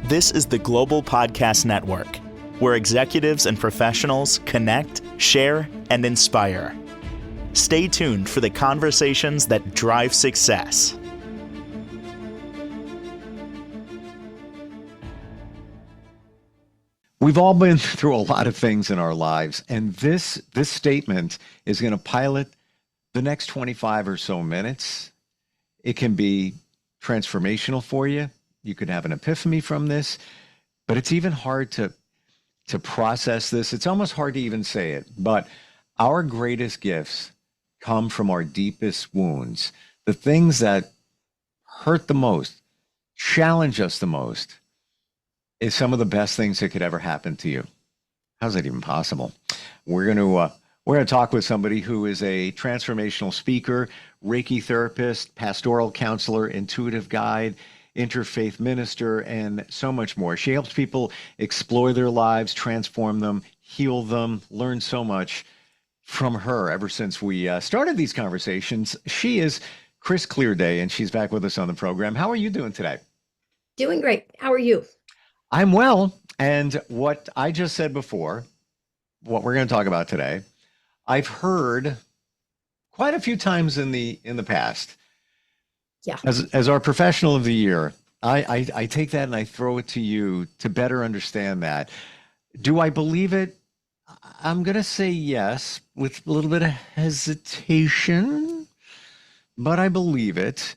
This is the Global Podcast Network, where executives and professionals connect, share, and inspire. Stay tuned for the conversations that drive success. We've all been through a lot of things in our lives, and this statement is going to pilot the next 25 or so minutes. It can be transformational for you. You could have an epiphany from this, but it's even hard to process this. It's almost hard to even say it, but our greatest gifts come from our deepest wounds. The things that hurt the most, challenge us the most, is some of the best things that could ever happen to you. How's that even possible? We're going to talk with somebody who is a transformational speaker, Reiki therapist, pastoral counselor, intuitive guide, interfaith minister, and so much more. She helps people explore their lives, transform them, heal them, learn so much from her ever since we started these conversations. She is Chris Clearday, and she's back with us on the program. How are you doing today? Doing great. How are you? I'm well. And what I just said before, what we're going to talk about today, I've heard quite a few times in the past. Yeah. As our professional of the year, I take that and I throw it to you to better understand that. Do I believe it? I'm going to say yes with a little bit of hesitation, but I believe it.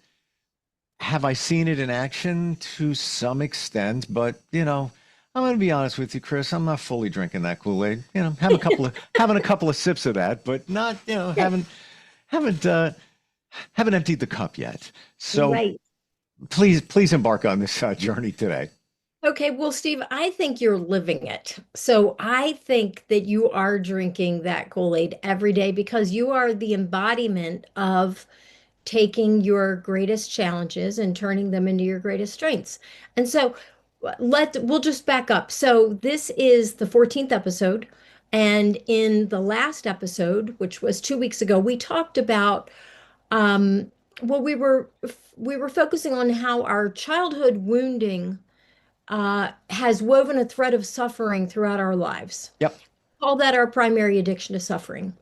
Have I seen it in action? To some extent, but I'm going to be honest with you, Chris. I'm not fully drinking that Kool-Aid. Having a couple of sips of that, but not haven't emptied the cup yet. So right. Please embark on this journey today. Okay, well, Steve, I think you're living it. So I think that you are drinking that Kool-Aid every day because you are the embodiment of taking your greatest challenges and turning them into your greatest strengths. And so we'll just back up. So this is the 14th episode. And in the last episode, which was 2 weeks ago, we talked about well, we were focusing on how our childhood wounding has woven a thread of suffering throughout our lives. Yep. Call that our primary addiction to suffering.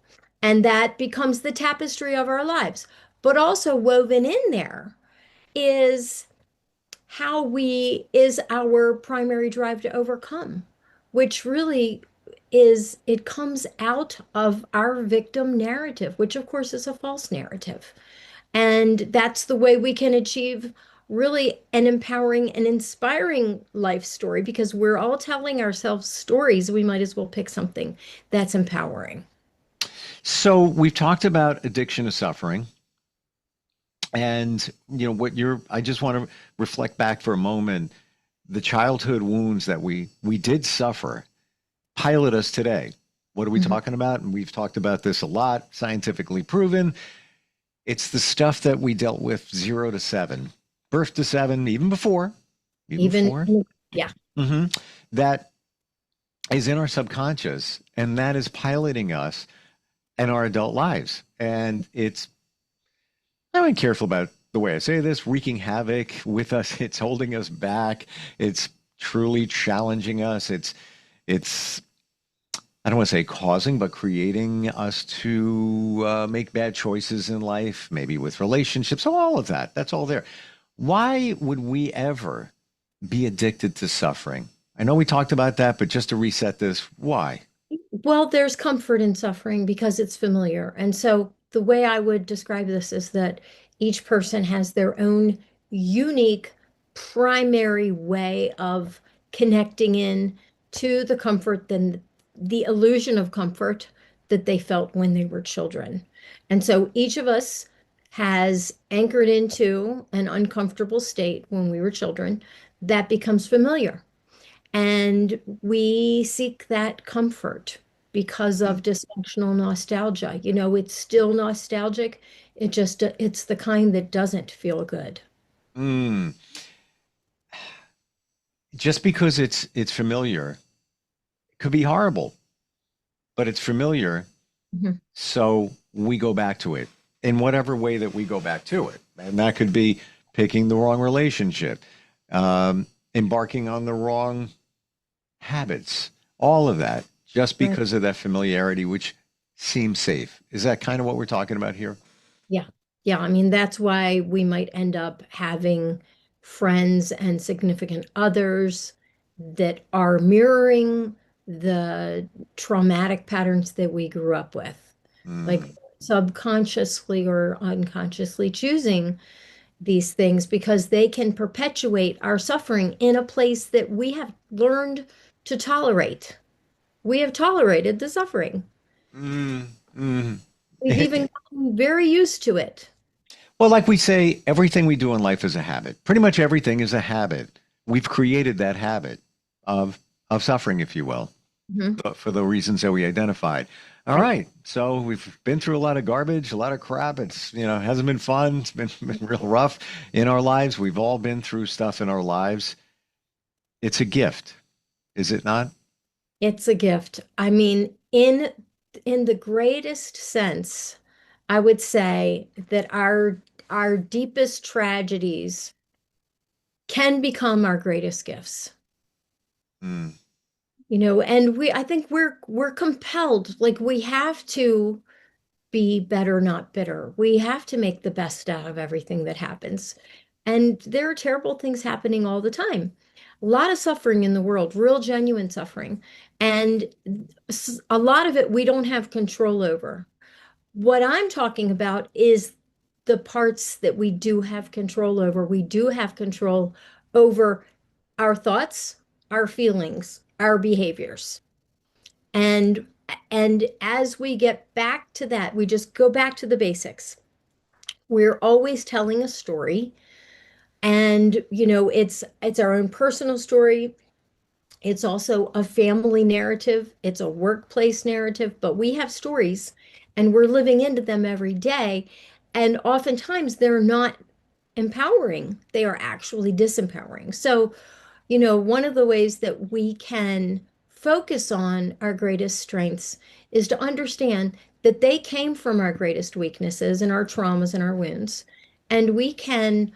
And that becomes the tapestry of our lives. But also woven in there is our primary drive to overcome, which really it comes out of our victim narrative, which of course is a false narrative. And that's the way we can achieve really an empowering and inspiring life story, because we're all telling ourselves stories. We might as well pick something that's empowering. So we've talked about addiction to suffering. And I just want to reflect back for a moment. The childhood wounds that we did suffer pilot us today. What are we talking about? And we've talked about this a lot, scientifically proven. It's the stuff that we dealt with 0 to 7, birth to 7, even before. Yeah. That is in our subconscious, and that is piloting us in our adult lives. And I'm careful about the way I say this, wreaking havoc with us. It's holding us back. It's truly challenging us. It's I don't want to say causing, but creating us to make bad choices in life, maybe with relationships. So all of that, that's all there. Why would we ever be addicted to suffering? I know we talked about that, but just to reset this, why? Well, there's comfort in suffering because it's familiar. And so the way I would describe this is that each person has their own unique primary way of connecting in to the comfort, then the illusion of comfort that they felt when they were children. And so each of us has anchored into an uncomfortable state when we were children that becomes familiar. And we seek that comfort because of dysfunctional nostalgia. It's still nostalgic. It's the kind that doesn't feel good. Just because it's familiar, it could be horrible, but it's familiar. So we go back to it in whatever way that we go back to it. And that could be picking the wrong relationship. embarking on the wrong habits, all of that, just Right. because of that familiarity, which seems safe. Is that kind of what we're talking about here? Yeah. Yeah. I mean, that's why we might end up having friends and significant others that are mirroring the traumatic patterns that we grew up with, like Mm, subconsciously or unconsciously choosing these things because they can perpetuate our suffering in a place that we have learned to tolerate. We have tolerated the suffering. mm, mm. We've even gotten very used to it. Well, like we say, everything we do in life is a habit. Pretty much everything is a habit. We've created that habit of of suffering, if you will, Mhm. for the reasons that we identified. All Right. right. So we've been through a lot of garbage, a lot of crap. It's, hasn't been fun. It's been real rough in our lives. We've all been through stuff in our lives. It's a gift, is it not? It's a gift. I mean, in the greatest sense, I would say that our deepest tragedies can become our greatest gifts. Mm, And I think we're compelled, like we have to be better, not bitter. We have to make the best out of everything that happens. And there are terrible things happening all the time. A lot of suffering in the world, real genuine suffering. And a lot of it we don't have control over. What I'm talking about is the parts that we do have control over. We do have control over our thoughts, our feelings, our behaviors. And and as we get back to that, we just go back to the basics. We're always telling a story, and it's our own personal story. It's also a family narrative, it's a workplace narrative, but we have stories and we're living into them every day. And oftentimes they're not empowering, they are actually disempowering. So one of the ways that we can focus on our greatest strengths is to understand that they came from our greatest weaknesses and our traumas and our wounds. And we can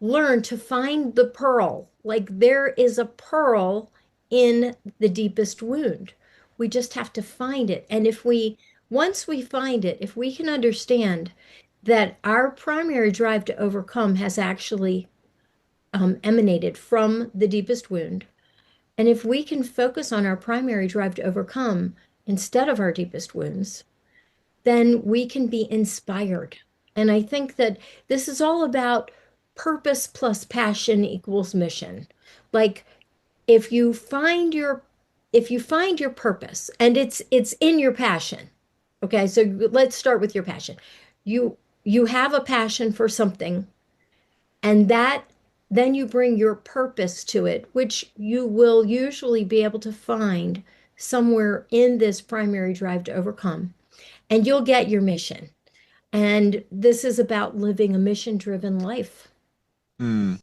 learn to find the pearl. Like there is a pearl in the deepest wound. We just have to find it. And once we find it, if we can understand that our primary drive to overcome has actually emanated from the deepest wound. And if we can focus on our primary drive to overcome instead of our deepest wounds, then we can be inspired. And I think that this is all about purpose plus passion equals mission. Like if you find your if you find your purpose and it's in your passion. Okay, so let's start with your passion. You have a passion for something and that then you bring your purpose to it, which you will usually be able to find somewhere in this primary drive to overcome. And you'll get your mission. And this is about living a mission-driven life. mm.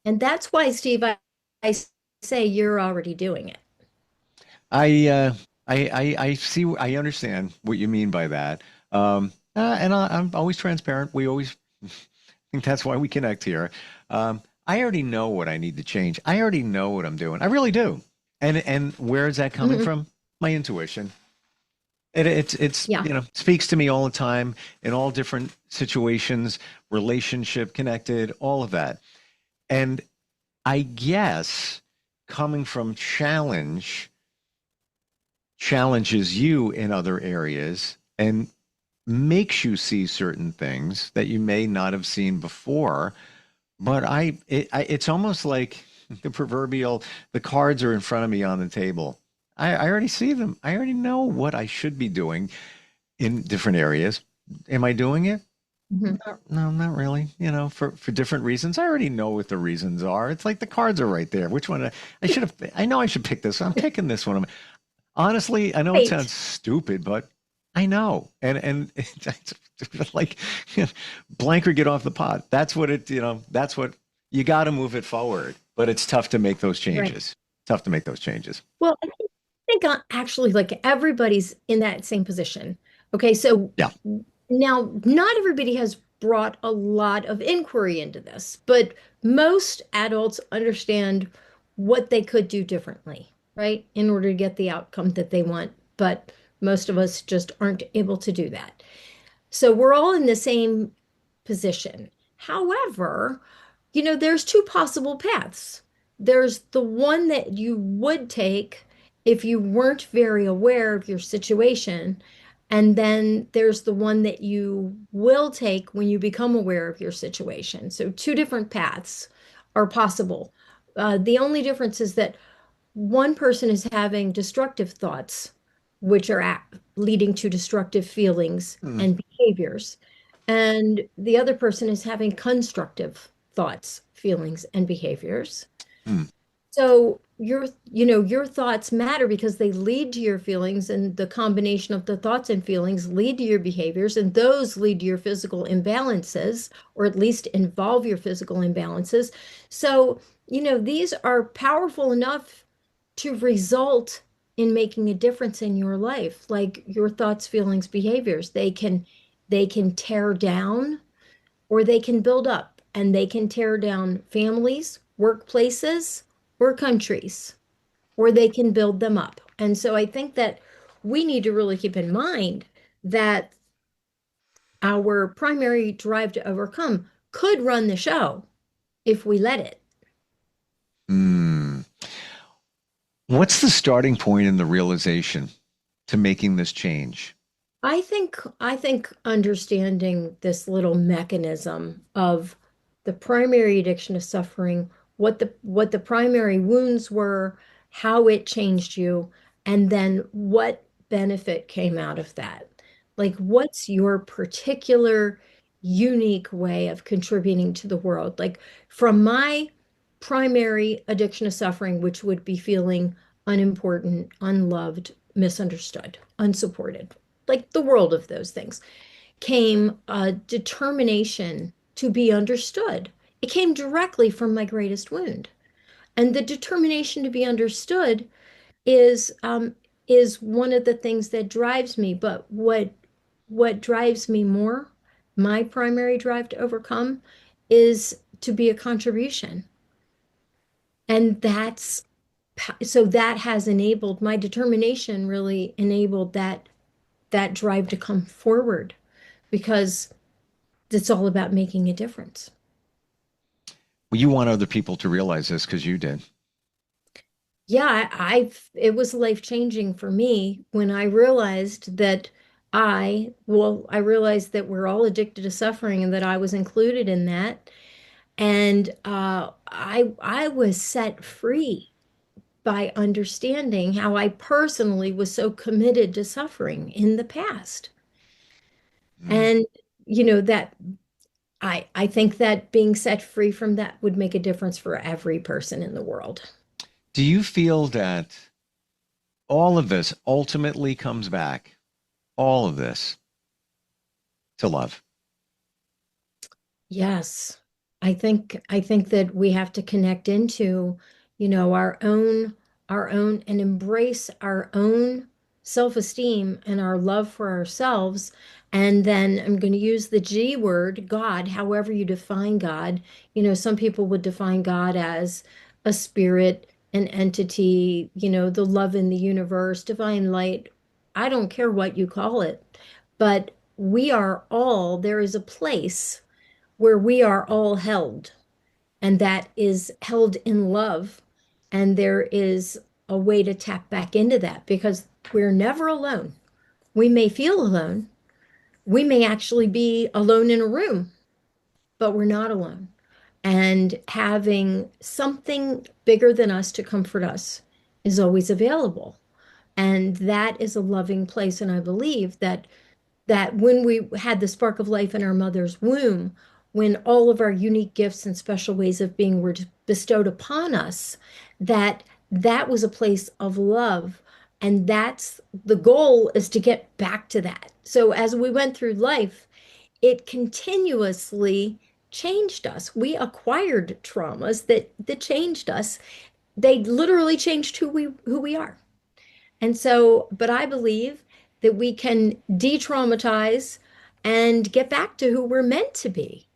And that's why, Steve, I say you're already doing it. I, uh, I see, I understand what you mean by that. And I'm always transparent. We always think that's why we connect here. I already know what I need to change. I already know what I'm doing. I really do. And where is that coming Mhm. from? My intuition. It's Yeah. speaks to me all the time in all different situations, relationship connected, all of that. And I guess coming from challenges you in other areas and makes you see certain things that you may not have seen before. But it's almost like the proverbial, the cards are in front of me on the table. I already see them. I already know what I should be doing in different areas. Am I doing it? Mhm. No, not really. For different reasons. I already know what the reasons are. It's like the cards are right there. Which one? I should have. I know I should pick this. I'm picking this one. Honestly, I know it sounds Right. stupid, but I know. And it's like blank or get off the pot. That's what that's what you got to move it forward. But it's tough to make those Right. changes. Tough to make those changes. Well, I think actually like everybody's in that same position. Okay, so Yeah. now not everybody has brought a lot of inquiry into this, but most adults understand what they could do differently, right, in order to get the outcome that they want. But most of us just aren't able to do that. So we're all in the same position. However, there's two possible paths. There's the one that you would take if you weren't very aware of your situation. And then there's the one that you will take when you become aware of your situation. So two different paths are possible. The only difference is that one person is having destructive thoughts, which are leading to destructive feelings Mm, and behaviors. And the other person is having constructive thoughts, feelings, and behaviors. mm, So your thoughts matter because they lead to your feelings, and the combination of the thoughts and feelings lead to your behaviors, and those lead to your physical imbalances, or at least involve your physical imbalances. So, these are powerful enough to result in making a difference in your life, like your thoughts, feelings, behaviors. They can tear down or they can build up, and they can tear down families, workplaces, or countries, or they can build them up. And so I think that we need to really keep in mind that our primary drive to overcome could run the show if we let it. mm. What's the starting point in the realization to making this change? I think understanding this little mechanism of the primary addiction to suffering, what the primary wounds were, how it changed you, and then what benefit came out of that. Like, what's your particular unique way of contributing to the world? Like, from my primary addiction to suffering, which would be feeling unimportant, unloved, misunderstood, unsupported, like the world of those things, came a determination to be understood. It came directly from my greatest wound. And the determination to be understood is one of the things that drives me. But what drives me more, my primary drive to overcome, is to be a contribution. And so that has enabled my determination, really enabled that drive to come forward, because it's all about making a difference. Well, you want other people to realize this because you did. Yeah, it was life-changing for me when I realized that I realized that we're all addicted to suffering and that I was included in that. And I was set free by understanding how I personally was so committed to suffering in the past. Mm. And that I think that being set free from that would make a difference for every person in the world. Do you feel that all of this ultimately comes back, all of this, to love? Yes. I think that we have to connect into, our own and embrace our own self-esteem and our love for ourselves. And then I'm going to use the G word, God, however you define God. Some people would define God as a spirit, an entity, the love in the universe, divine light. I don't care what you call it, but there is a place where we are all held, and that is held in love. And there is a way to tap back into that because we're never alone. We may feel alone. We may actually be alone in a room, but we're not alone. And having something bigger than us to comfort us is always available. And that is a loving place. And I believe that when we had the spark of life in our mother's womb, when all of our unique gifts and special ways of being were bestowed upon us, that was a place of love. And that's the goal, is to get back to that. So as we went through life, it continuously changed us. We acquired traumas that changed us. They literally changed who we are. And so, but I believe that we can de-traumatize and get back to who we're meant to be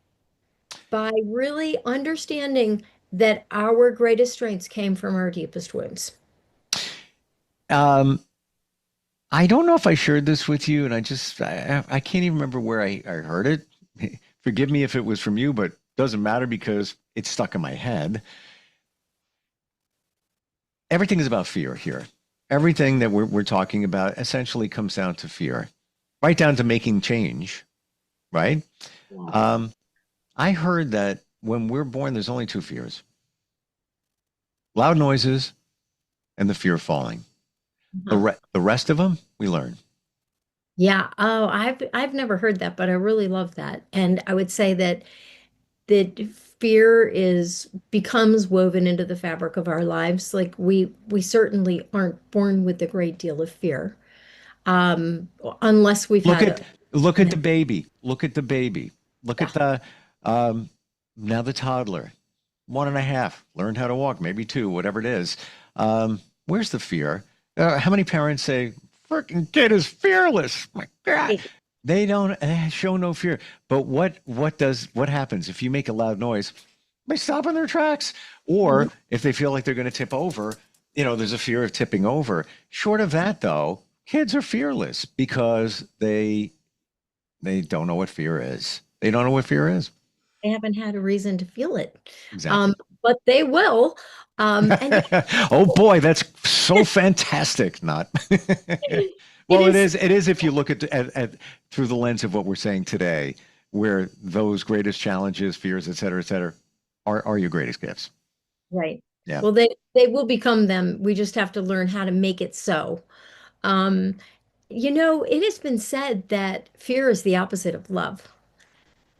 by really understanding that our greatest strengths came from our deepest wounds. Um, I don't know if I shared this with you, and I can't even remember where I heard it. Forgive me if it was from you, but doesn't matter because it's stuck in my head. Everything is about fear here. Everything that we're talking about essentially comes down to fear, right down to making change, right? Yes. Um, I heard that when we're born, there's only two fears: loud noises and the fear of falling. Uh-huh. The rest of them, we learn. Yeah. Oh, I've never heard that, but I really love that. And I would say that fear is becomes woven into the fabric of our lives. Like we certainly aren't born with a great deal of fear, unless we've Look had at look at the baby. Look at the baby. Look yeah. at the um, now the toddler, 1.5, learned how to walk, maybe two, whatever it is. Where's the fear? How many parents say, "Freaking kid is fearless"? My God, they don't show no fear. But what happens if you make a loud noise? They stop in their tracks, or Mhm. if they feel like they're going to tip over, there's a fear of tipping over. Short of that, though, kids are fearless because they don't know what fear is. They don't know what fear is. They haven't had a reason to feel it. Exactly. But they will. And Oh boy, that's so fantastic. Not it well, it is is. It is if you look at through the lens of what we're saying today, where those greatest challenges, fears, et cetera, are your greatest gifts. right. Yeah. Well, they will become them. We just have to learn how to make it so. Um, it has been said that fear is the opposite of love.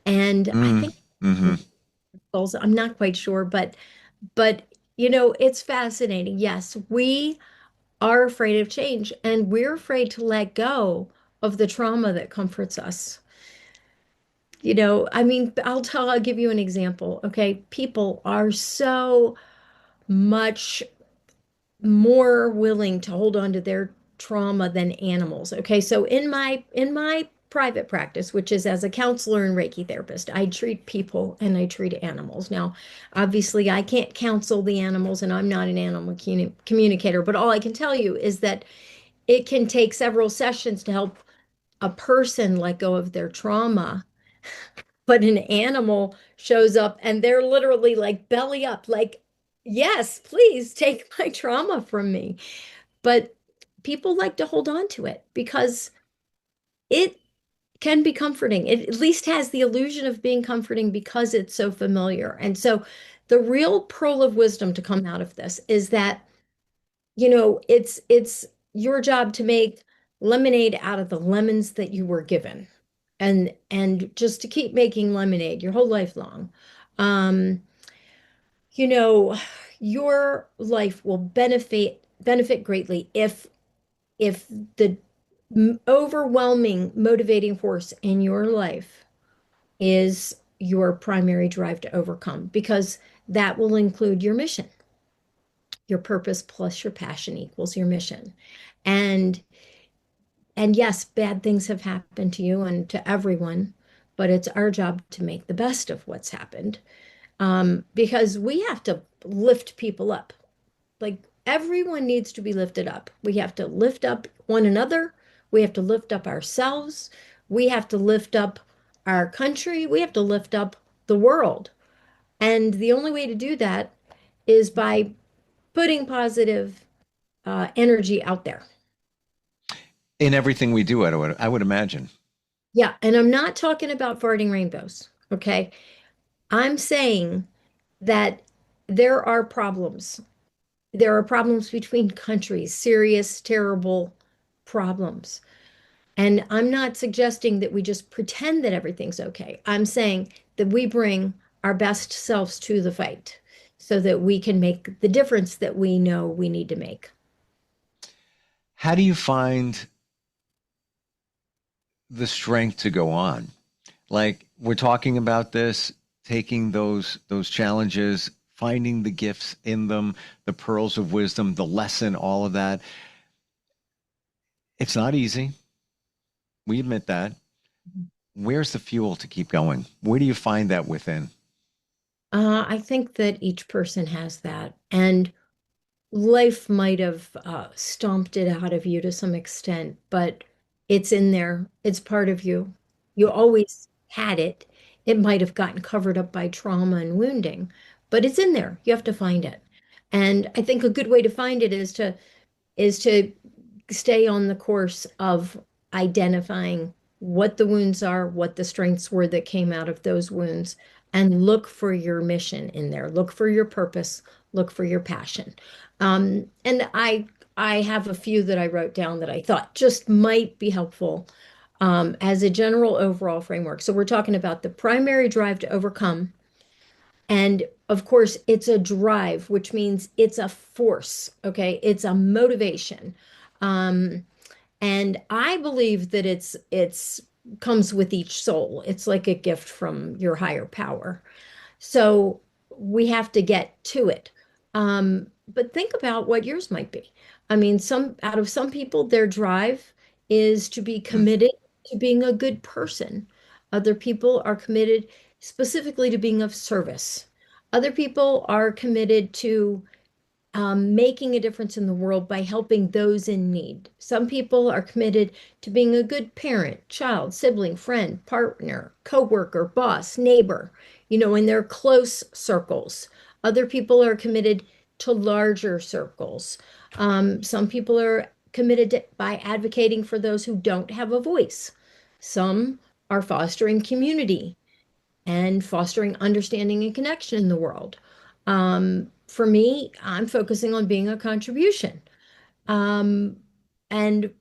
And I Mm, think hmm. I'm not quite sure, but it's fascinating. Yes, we are afraid of change and we're afraid to let go of the trauma that comforts us. I mean, I'll give you an example. Okay. People are so much more willing to hold on to their trauma than animals. Okay, so in my private practice, which is as a counselor and Reiki therapist, I treat people and I treat animals. Now, obviously, I can't counsel the animals and I'm not an animal communicator, but all I can tell you is that it can take several sessions to help a person let go of their trauma, but an animal shows up and they're literally like belly up, like, yes, please take my trauma from me. But people like to hold on to it because it can be comforting. It at least has the illusion of being comforting because it's so familiar. And so the real pearl of wisdom to come out of this is that, it's your job to make lemonade out of the lemons that you were given. And just to keep making lemonade your whole life long. Um, you know, your life will benefit greatly if the overwhelming motivating force in your life is your primary drive to overcome, because that will include your mission. Your purpose plus your passion equals your mission. And and yes, bad things have happened to you and to everyone, but it's our job to make the best of what's happened, because we have to lift people up. Like everyone needs to be lifted up. We have to lift up one another. We have to lift up ourselves. We have to lift up our country. We have to lift up the world. And the only way to do that is by putting positive energy out there. In everything we do, I would imagine. Yeah. And I'm not talking about farting rainbows. Okay. I'm saying that there are problems. There are problems between countries, serious, terrible problems. And I'm not suggesting that we just pretend that everything's okay. I'm saying that we bring our best selves to the fight so that we can make the difference that we know we need to make. How do you find the strength to go on? Like we're talking about this, taking those challenges, finding the gifts in them, the pearls of wisdom, the lesson, all of that. It's not easy. We admit that. where's the fuel to keep going? Where do you find that within? I think that each person has that. And life might have stomped it out of you to some extent, but it's in there. It's part of you. You always had it. It might have gotten covered up by trauma and wounding, but it's in there. You have to find it. And I think a good way to find it is to stay on the course of identifying what the wounds are, what the strengths were that came out of those wounds, and look for your mission in there. Look for your purpose, look for your passion. And I have a few that I wrote down that I thought just might be helpful as a general overall framework. So we're talking about the primary drive to overcome. And of course, it's a drive, which means it's a force, okay? It's a motivation. Um, and I believe that it's comes with each soul. It's like a gift from your higher power. So we have to get to it. But think about what yours might be. I mean, some out of some people, their drive is to be Mm, committed to being a good person. Other people are committed specifically to being of service. Other people are committed to making a difference in the world by helping those in need. Some people are committed to being a good parent, child, sibling, friend, partner, coworker, boss, neighbor, in their close circles. Other people are committed to larger circles. Some people are committed by advocating for those who don't have a voice. Some are fostering community and fostering understanding and connection in the world. For me, I'm focusing on being a contribution. Um, and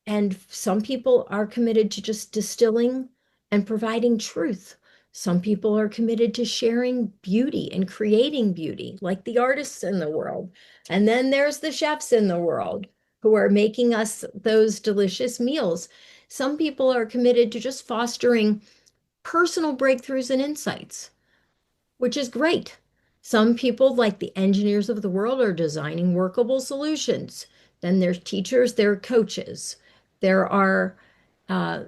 and some people are committed to just distilling and providing truth. Some people are committed to sharing beauty and creating beauty, like the artists in the world. And then there's the chefs in the world who are making us those delicious meals. Some people are committed to just fostering personal breakthroughs and insights, which is great. Some people, like the engineers of the world, are designing workable solutions. Then there's teachers, there are coaches, there are uh,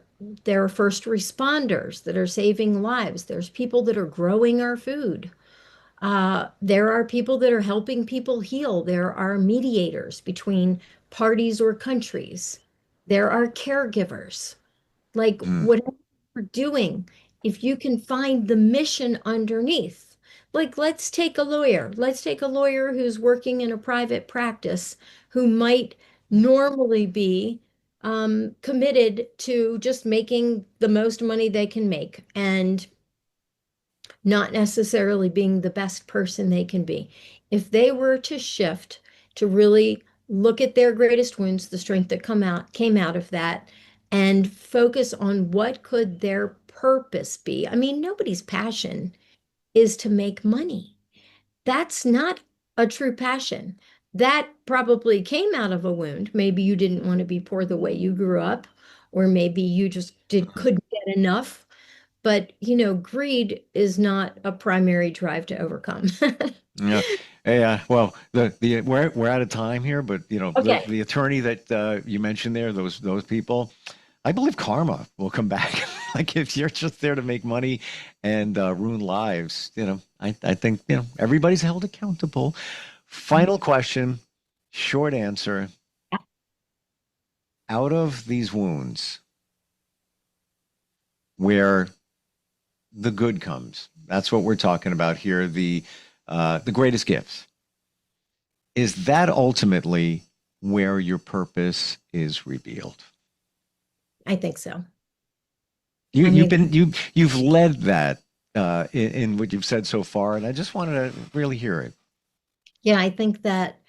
there are first responders that are saving lives. There's people that are growing our food. There are people that are helping people heal. There are mediators between parties or countries. There are caregivers. Like mm, whatever you're doing, if you can find the mission underneath. Like let's take a lawyer. Let's take a lawyer who's working in a private practice who might normally be committed to just making the most money they can make and not necessarily being the best person they can be. If they were to shift to really look at their greatest wounds, the strength that came out of that, and focus on what could their purpose be. I mean, nobody's passion is to make money. That's not a true passion. That probably came out of a wound. Maybe you didn't want to be poor the way you grew up, or maybe you just couldn't get enough. But, greed is not a primary drive to overcome. yeah. Yeah. Well, the we're out of time here, but Okay. the attorney that you mentioned there, those people, I believe karma will come back. Like if you're just there to make money and ruin lives, I think everybody's held accountable. Final question, short answer. Out of these wounds, where the good comes, that's what we're talking about here. The greatest gifts. Is that ultimately where your purpose is revealed? I think so. You I you've think, been you've led that in what you've said so far, and I just wanted to really hear it. yeah, I think that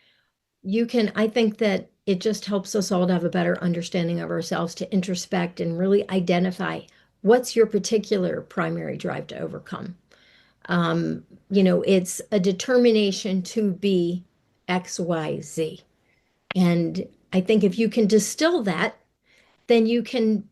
it just helps us all to have a better understanding of ourselves, to introspect and really identify what's your particular primary drive to overcome. It's a determination to be X, Y, Z. And I think if you can distill that, then you can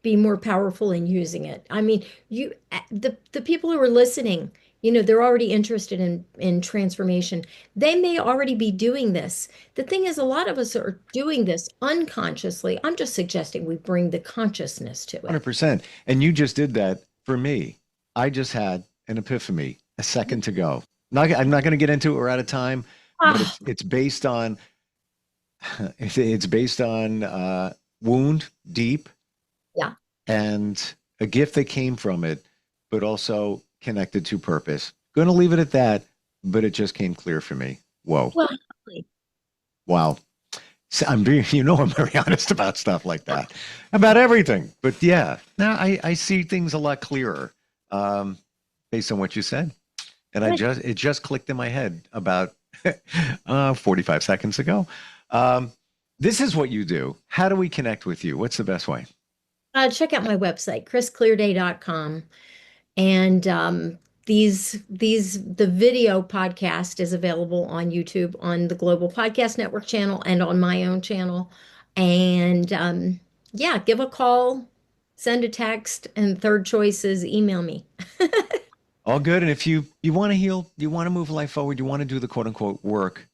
be more powerful in using it. I mean, the people who are listening, They're already interested in transformation. They may already be doing this. The thing is, a lot of us are doing this unconsciously. I'm just suggesting we bring the consciousness to it. 100%. And you just did that for me. I just had an epiphany a second to go. I'm not going to get into it. We're out of time, but it's based on wound deep, Yeah. and a gift that came from it, but also connected to purpose. Going to leave it at that, but it just came clear for me. Whoa. Well, Wow. So I'm very honest about stuff like that, about everything. But yeah, now I see things a lot clearer based on what you said. And it just clicked in my head about 45 seconds ago. This is what you do. How do we connect with you? What's the best way? check out my website, chrisclearday.com. And the video podcast is available on YouTube, on the Global Podcast Network channel, and on my own channel. And yeah, give a call, send a text, and third choice is email me. All good. And if you want to heal, you want to move life forward, you want to do the quote unquote work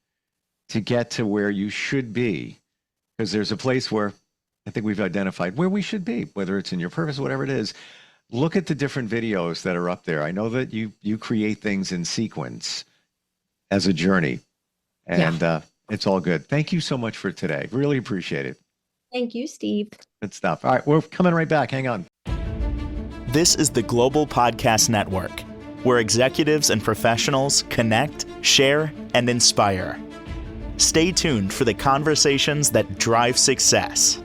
to get to where you should be, because there's a place where I think we've identified where we should be, whether it's in your purpose, whatever it is. Look at the different videos that are up there. I know that you create things in sequence as a journey, and it's all good. Thank you so much for today. Really appreciate it. Thank you, Steve. Good stuff. All right, we're coming right back. Hang on. This is the Global Podcast Network, where executives and professionals connect, share, and inspire. Stay tuned for the conversations that drive success.